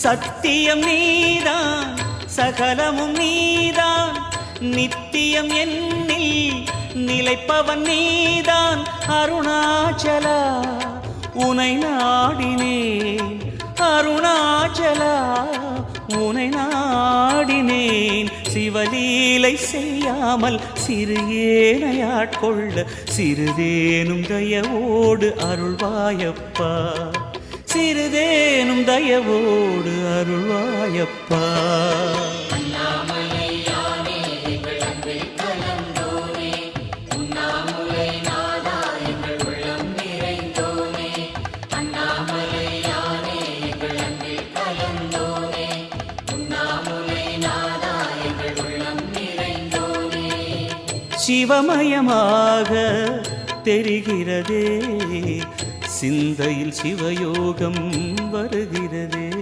சத்தியம் நீதான் சகலமும் நீதான் நித்தியம் என்னில் நிலைப்பவன் நீதான் அருணாச்சலா உனை நாடினேன் அருணாச்சலா உனை நாடினேன் சிவலீலை செய்யாமல் சிறு ஏனையாட்கொள்ள சிறிதேனும் தயவோடு அருள்வாயப்பா சிறிதேனும் தயவோடு அருள்வாயப்பா சிவமயமாக தெரிகிறதே சிந்தையில் சிவயோகம் வருகிறதே